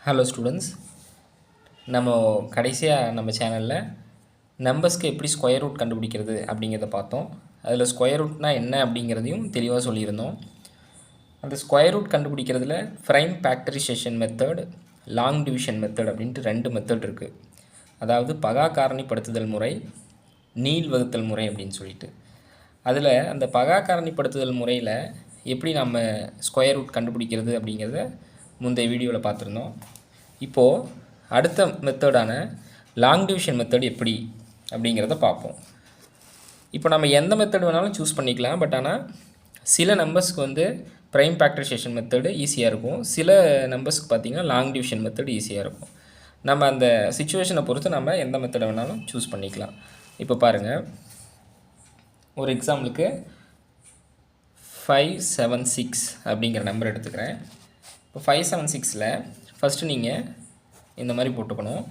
Hello students, நம்ம கடைசியாக நம்ம சேனலில் நம்பர்ஸ்க்கு எப்படி ஸ்கொயர் ரூட் கண்டுபிடிக்கிறது அப்படிங்கிறத பார்த்தோம். அதில் ஸ்கொயர் ரூட்னா என்ன அப்படிங்கிறதையும் தெளிவாக சொல்லியிருந்தோம். அந்த ஸ்கொயர் ரூட் கண்டுபிடிக்கிறதுல prime factorization method, long division method அப்படின்ட்டு 2 மெத்தட் இருக்குது. அதாவது பகா காரணிப்படுத்துதல் முறை, நீள் வகுத்தல் முறை அப்படின்னு சொல்லிட்டு. அதில் அந்த பகா காரணிப்படுத்துதல் முறையில் எப்படி நம்ம ஸ்கொயர் ரூட் கண்டுபிடிக்கிறது அப்படிங்கிறத முந்தைய வீடியோவில் பார்த்துருந்தோம். இப்போது அடுத்த மெத்தடான லாங் டிவிஷன் மெத்தட் எப்படி அப்படிங்கிறத பார்ப்போம். இப்போ நம்ம எந்த மெத்தட் வேணாலும் சூஸ் பண்ணிக்கலாம். பட் ஆனால் சில நம்பர்ஸ்க்கு வந்து ப்ரைம் ஃபேக்டரைசேஷன் மெத்தடு ஈஸியாக இருக்கும், சில நம்பர்ஸ்க்கு பார்த்திங்கன்னா லாங் டிவிஷன் மெத்தட் ஈஸியாக இருக்கும். நம்ம அந்த சிச்சுவேஷனை பொறுத்து நம்ம எந்த மெத்தடை வேணாலும் சூஸ் பண்ணிக்கலாம். இப்போ பாருங்கள், ஒரு எக்ஸாம்பிளுக்கு 576 அப்படிங்கிற நம்பர் எடுத்துக்கிறேன். இப்போ 576ல் ஃபஸ்ட்டு நீங்கள் இந்த மாதிரி போட்டுக்கணும்.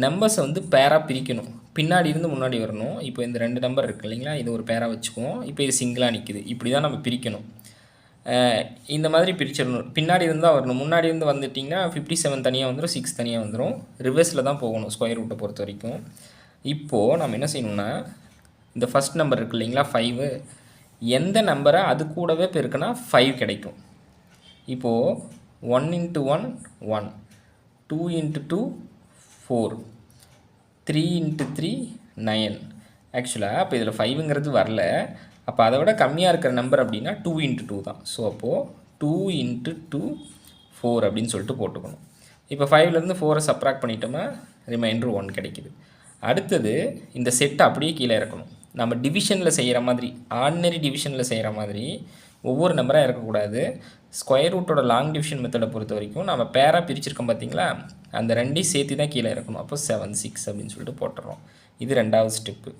நம்பர்ஸை வந்து பேராக பிரிக்கணும், பின்னாடி இருந்து முன்னாடி வரணும். இப்போ இந்த 2 நம்பர் இருக்குது இல்லைங்களா, இது ஒரு பேராக வச்சுக்குவோம். இப்போ இது சிங்கிளாக நிற்குது, இப்படி தான் நம்ம பிரிக்கணும். இந்த மாதிரி பிரிச்சிடணும். பின்னாடி இருந்தால் வரணும், முன்னாடி இருந்து வந்துட்டிங்கன்னா 57 தனியாக வந்துடும், 6 தனியாக வந்துடும். ரிவர்ஸில் தான் போகணும் ஸ்கொயர் ரூட்டை பொறுத்த வரைக்கும். இப்போது நம்ம என்ன செய்யணும்னா, இந்த ஃபஸ்ட் நம்பர் இருக்குது இல்லைங்களா 5, எந்த நம்பரை அது கூடவே பெருக்குனா 5 கிடைக்கும். இப்போது 1 × 1 1, 2 × 2 4, 3 × 3 9. ஆக்சுவலாக இப்போ இதில் 5ங்கிறது வரல, அப்போ அதை விட கம்மியாக இருக்கிற நம்பர் அப்படின்னா 2 × 2 தான். ஸோ அப்போது 2 × 2 4 அப்படின்னு சொல்லிட்டு போட்டுக்கணும். இப்போ 5லேருந்து 4 சப்ராக்ட் பண்ணிட்டோம்னா ரிமைண்டர் 1 கிடைக்குது. அடுத்தது இந்த செட்டை அப்படியே கீழே இறக்கணும். நம்ம டிவிஷனில் செய்கிற மாதிரி, ஆர்டினரி டிவிஷனில் செய்கிற மாதிரி ஒவ்வொரு நம்பராக இருக்கக்கூடாது. ஸ்கொயர் ரூட்டோட லாங் டிவிஷன் மெத்தடை பொறுத்த வரைக்கும் நம்ம பேராக பிரிச்சிருக்கோம் பார்த்தீங்களா, அந்த 2ஐயும் சேர்த்து தான் கீழே இருக்கணும். அப்போ 7 6 அப்படின்னு சொல்லிட்டு போட்டுறோம். இது 2வது ஸ்டெப்பு.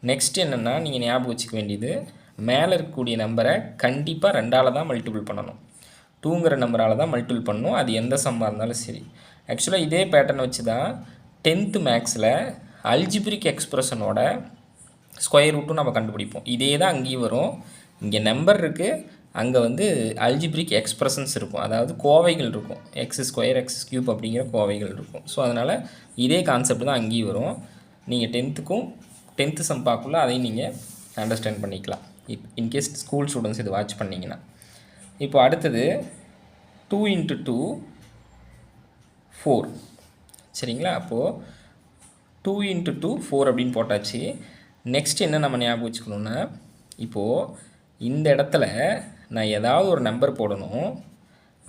நெக்ஸ்ட் என்னென்னா, நீங்கள் ஞாபகம் வச்சுக்க வேண்டியது, மேலே இருக்கக்கூடிய நம்பரை கண்டிப்பாக 2ஆல் தான் மல்டிபிள் பண்ணணும். 2ங்கிற நம்பரால் தான் மல்டிபிள் பண்ணணும், அது எந்த சம்மாக இருந்தாலும் சரி. ஆக்சுவலாக இதே பேட்டர்னை வச்சு தான் 10th மேக்ஸில் அல்ஜிப்ரிக் எக்ஸ்பிரஷனோட ஸ்கொயர் ரூட்டும் நம்ம கண்டுபிடிப்போம். இதே தான் அங்கேயும் வரும். இங்கே நம்பர் இருக்குது, அங்கே வந்து அல்ஜிப்ரிக் எக்ஸ்பிரஷன்ஸ் இருக்கும், அதாவது கோவைகள் இருக்கும். x² x³ அப்படிங்கிற கோவைகள் இருக்கும். ஸோ அதனால் இதே கான்செப்ட் தான் அங்கேயும் வரும். நீங்கள் 10th சம் பார்க்கல அதையும் நீங்கள் அண்டர்ஸ்டாண்ட் பண்ணிக்கலாம், இன்கேஸ் ஸ்கூல் ஸ்டூடெண்ட்ஸ் இது வாட்ச் பண்ணிங்கன்னா. இப்போ அடுத்தது 2 × 2 4, சரிங்களா. அப்போது 2 × 2 4 அப்படின்னு போட்டாச்சு. நெக்ஸ்ட் என்ன நம்ம ஞாபகம் வச்சுக்கணுன்னா, இப்போது இந்த இடத்துல நான் ஏதாவது ஒரு நம்பர் போடணும்.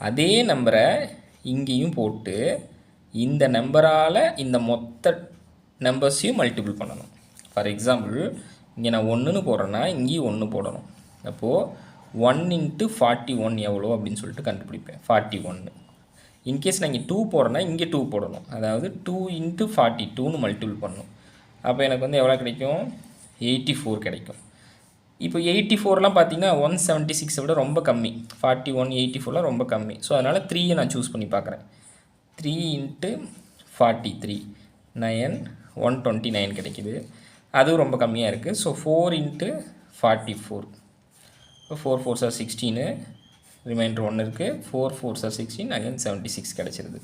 அதே நம்பரை இங்கேயும் போட்டு இந்த நம்பரால் இந்த மொத்த நம்பர்ஸையும் மல்டிபிள் பண்ணணும். ஃபார் எக்ஸாம்பிள், இங்கே நான் 1ன்னு போடுறேன்னா இங்கேயும் 1 போடணும். அப்போது 1 × 41 எவ்வளோ அப்படின்னு சொல்லிட்டு கண்டுபிடிப்பேன், 41. இன்கேஸ் நான் இங்கே 2 போடுறேன்னா இங்கே 2 போடணும், அதாவது 2 × 42ன்னு மல்டிபிள் பண்ணணும். அப்போ எனக்கு வந்து எவ்வளோ கிடைக்கும், 84 கிடைக்கும். இப்போ 84லாம் பார்த்தீங்கன்னா 176 விட ரொம்ப கம்மி, 41 84லாம் ரொம்ப கம்மி. ஸோ அதனால் 3யை நான் சூஸ் பண்ணி பார்க்குறேன். 3 × 43 9 129 கிடைக்குது, அதுவும் ரொம்ப கம்மியாக இருக்குது. ஸோ 4 × 44, இப்போ 4 4s are 16, ரிமைண்டர் 1 இருக்குது. 4 4s are 16, அகைன் 76 கிடச்சிருது.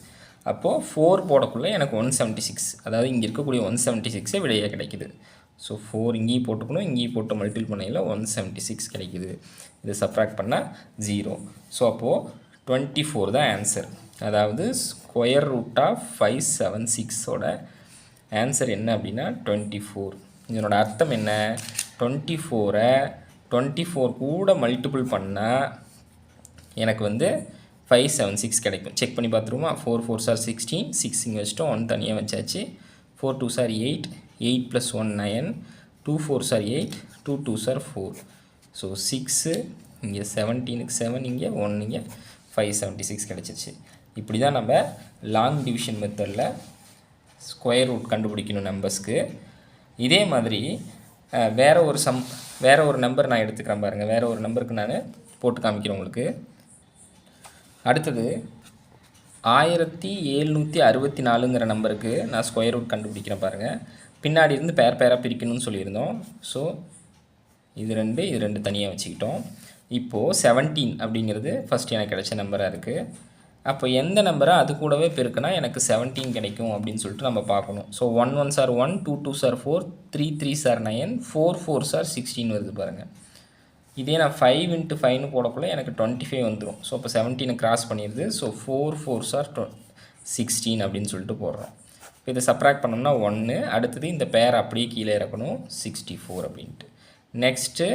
அப்போது 4 போடக்குள்ளே எனக்கு 176, அதாவது இங்கே இருக்கக்கூடிய 176 விடையாக கிடைக்குது. ஸோ 4 இங்கேயும் போட்டுக்கணும், இங்கேயும் போட்டு மல்டிபிள் பண்ணையில் 176 கிடைக்குது. இது சப்ராக்ட் பண்ணால் 0. ஸோ அப்போது 24 தான் ஆன்சர். அதாவது ஸ்கொயர் ரூட் ஆஃப் 576ஓட ஆன்சர் என்ன அப்படின்னா 24. இதனோட அர்த்தம் என்ன, 24ஐ 24 கூட மல்டிபிள் பண்ணால் எனக்கு வந்து 576 கிடைக்கும். செக் பண்ணி பார்த்துருவோமா. 4 4s are 16, 6 இங்கே வச்சிட்டோம், 1 தனியாக வச்சாச்சு. 4 2s are 8, 8 + 1 9, 2 4s are 8, 2 2s are 4. So 6 இங்கே 17க்கு 7, இங்கே 1, இங்கே 576 கிடச்சிருச்சு. இப்படி தான் நம்ம லாங் டிவிஷன் மெத்தடில் ஸ்கொயர் ரூட் கண்டுபிடிக்கணும் நம்பர்ஸ்க்கு. இதே மாதிரி வேறு ஒரு நம்பர் நான் எடுத்துக்கிறேன் பாருங்கள். வேறு ஒரு நம்பருக்கு நான் போட்டு காமிக்கிறேன் உங்களுக்கு. அடுத்தது 1764ங்கிற நம்பருக்கு நான் ஸ்கொயர் ரூட் கண்டுபிடிக்கிறேன் பாருங்கள். பின்னாடி இருந்து பேராக பிரிக்கணும்னு சொல்லியிருந்தோம். ஸோ இது 2 தனியாக வச்சுக்கிட்டோம். இப்போது 17 அப்படிங்கிறது ஃபஸ்ட் எனக்கு கிடைச்ச நம்பராக இருக்குது. அப்போ எந்த நம்பரை அது கூடவே பெருக்குனா எனக்கு 17 கிடைக்கும் அப்படின்னு சொல்லிட்டு நம்ம பார்க்கணும். So 1 1s are 1, 2 2s are 4, 3 3s are 9, 4 4s are 16 வருது பாருங்கள். இதே நான் 5 × 5ன்னு போடக்குள்ள எனக்கு 25 வந்துடும். ஸோ அப்போ 17 கிராஸ் பண்ணிடுது. ஸோ 4 4s are 16 அப்படின்னு சொல்லிட்டு போடுறோம். இப்போ இதை சப்ராக்ட் பண்ணோம்னா 1, அடுத்தது இந்த பேர் அப்படியே கீழே இறக்கணும் 64 அப்படின்ட்டு. நெக்ஸ்ட்டு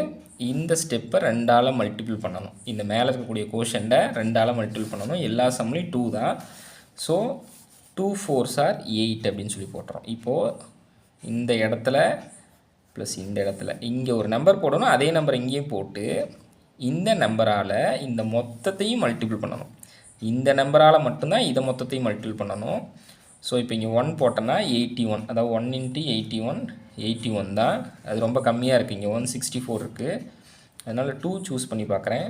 இந்த ஸ்டெப்பை 2ஆல் மல்டிபிள் பண்ணணும். இந்த மேலே இருக்கக்கூடிய கோஷன்ட்டை 2ஆல் மல்டிபிள் பண்ணணும். எல்லா சம்லையும் 2 தான். ஸோ 2 4s are 8 அப்படின்னு சொல்லி போட்டுறோம். இப்போது இந்த இடத்துல ப்ளஸ் இந்த இடத்துல இங்கே ஒரு நம்பர் போடணும். அதே நம்பர் இங்கேயும் போட்டு இந்த நம்பரால் இந்த மொத்தத்தையும் மல்டிபிள் பண்ணணும். இந்த நம்பரால் மட்டும்தான் இதை மொத்தத்தையும் மல்டிபிள் பண்ணணும். ஸோ இப்போ இங்கே 1 போட்டோன்னா 81, அதாவது 1 × 81 81 தான். அது ரொம்ப கம்மியாக இருக்குது. இங்கே 164 இருக்குது. அதனால் 2 சூஸ் பண்ணி பார்க்குறேன்.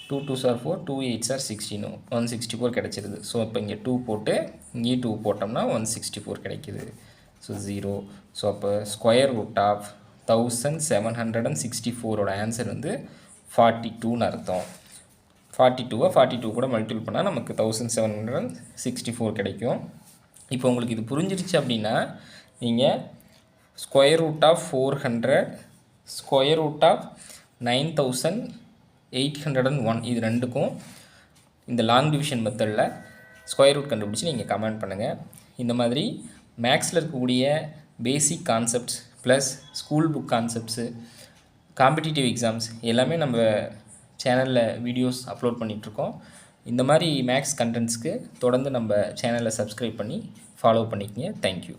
2 2s are 4, 2 8s are 16, 164 கிடச்சிருது. ஸோ இப்போ இங்கே 2 போட்டு இங்கேயும் 2 போட்டோம்னா 164 கிடைக்கிது. ஸோ 0. ஸோ அப்போ ஸ்கொயர் ரூட் ஆஃப் 1764ஓட ஆன்சர் வந்து 42ன்னு அர்த்தம். 42 42 கூட மல்டிபிள் பண்ணால் நமக்கு 1764 கிடைக்கும். இப்போ உங்களுக்கு இது புரிஞ்சிருச்சு அப்படின்னா நீங்கள் square root of 400, square root of 9801 இது ரெண்டுக்கும் இந்த லாங் டிவிஷன் மெத்தடில் ஸ்கொயர் ரூட் கண்டுபிடிச்சி நீங்கள் கமெண்ட் பண்ணுங்கள். இந்த மாதிரி மேக்ஸில் இருக்கக்கூடிய basic concepts plus school book concepts, competitive exams எல்லாமே நம்ம சேனலில் வீடியோஸ் அப்லோட் பண்ணிகிட்ருக்கோம். இந்த மாதிரி மேக்ஸ் கண்டென்ட்ஸ்க்கு தொடர்ந்து நம்ம சேனலை சப்ஸ்கிரைப் பண்ணி ஃபாலோ பண்ணிக்கங்க. தேங்க்யூ.